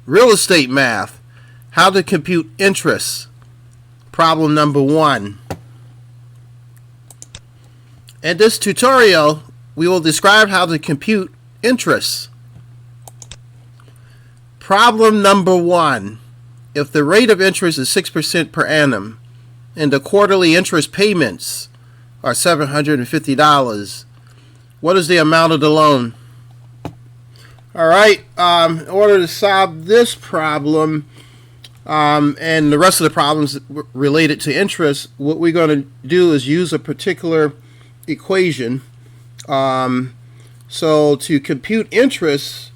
Real estate math. How to compute interest. Problem number 1. In this tutorial, we will describe how to compute interest. Problem number 1. If the rate of interest is 6% per annum and the quarterly interest payments are $750, what is the amount of the loan? Alright, in order to solve this problem and the rest of the problems related to interest, what we're going to do is use a particular equation. So to compute interest,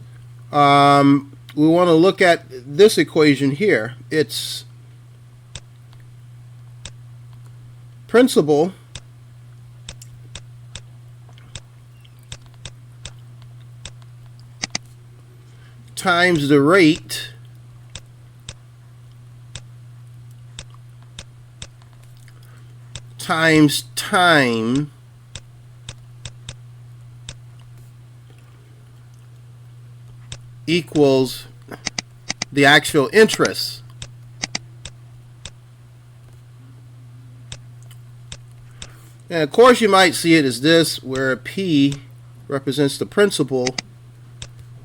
we want to look at this equation here. It's principal times the rate times time equals the actual interest. And of course you might see it as this, where P represents the principal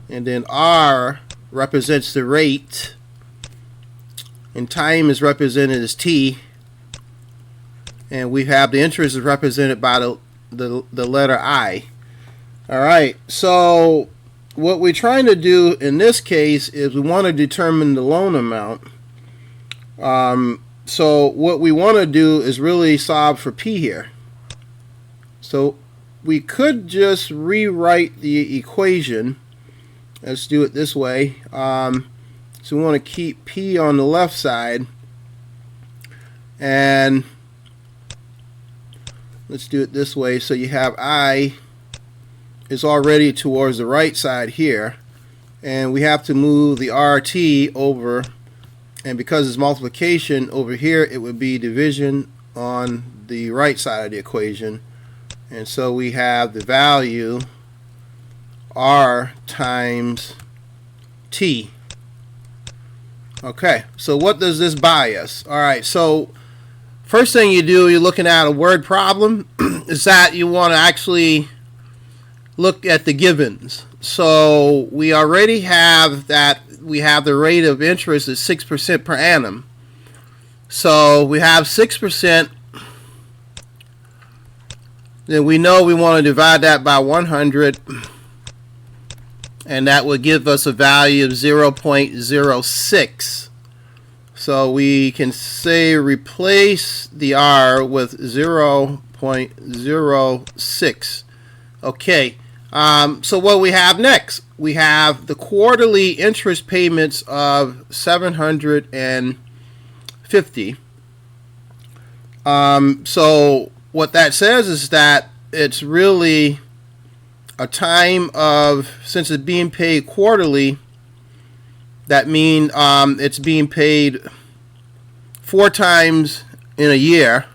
and then R represents the rate and time is represented as T, and we have the interest is represented by the letter I. Alright, so what we're trying to do in this case is we want to determine the loan amount. So what we want to do is really solve for P here. So we could just rewrite the equation. Let's do it this way. So we want to keep P on the left side, and let's do it this way. So you have I is already towards the right side here, and we have to move the RT over, and because it's multiplication over here, it would be division on the right side of the equation. And so we have the value R times T. Okay, so what does this buy us? Alright, so first thing you do, you're looking at a word problem, is that you want to actually look at the givens. So we already have that we have the rate of interest is 6% per annum. So we have 6%. Then we know we want to divide that by 100, and that would give us a value of 0.06. So we can say replace the R with 0.06. Okay, so what we have next? We have the quarterly interest payments of $750. So what that says is that it's really a time of, since it's being paid quarterly, that means it's being paid 4 times in a year.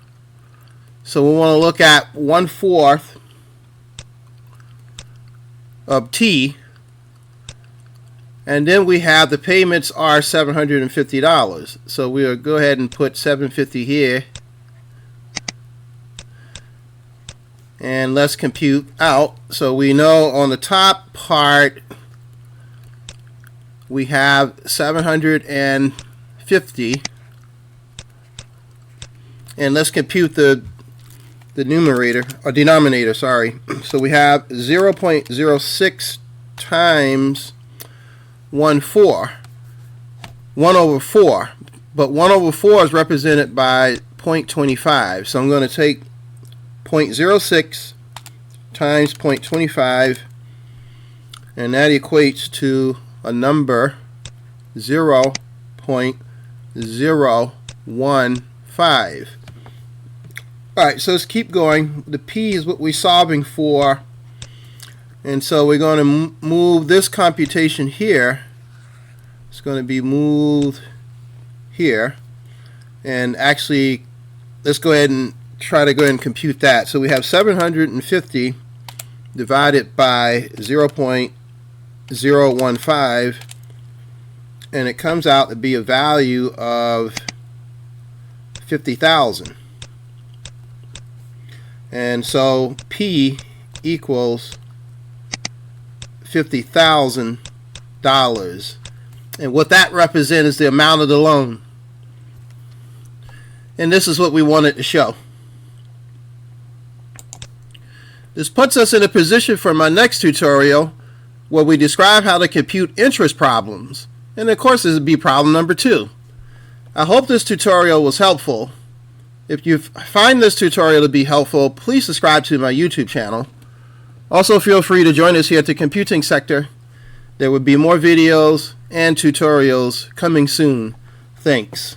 So we want to look at 1/4 of T, and then we have the payments are $750. So we'll go ahead and put $750 here, and let's compute out. So we know on the top part we have 750, and let's compute the numerator or denominator, sorry. So we have 0.06 times 1/4, 1/4, but 1/4 is represented by 0.25. So I'm going to take 0.06 times 0.25, and that equates to a number 0.015. Alright, so let's keep going. The P is what we're solving for, and so we're going to move this computation here. It's going to be moved here, and actually let's go ahead and try to go ahead and compute that. So we have 750 divided by 0.015, and it comes out to be a value of 50,000. And so P equals $50,000. And what that represents is the amount of the loan. And this is what we wanted to show. This puts us in a position for my next tutorial where we describe how to compute interest problems. And of course this would be problem number 2. I hope this tutorial was helpful. If you find this tutorial to be helpful, please subscribe to my YouTube channel. Also feel free to join us here at the Computing Sector. There will be more videos and tutorials coming soon. Thanks.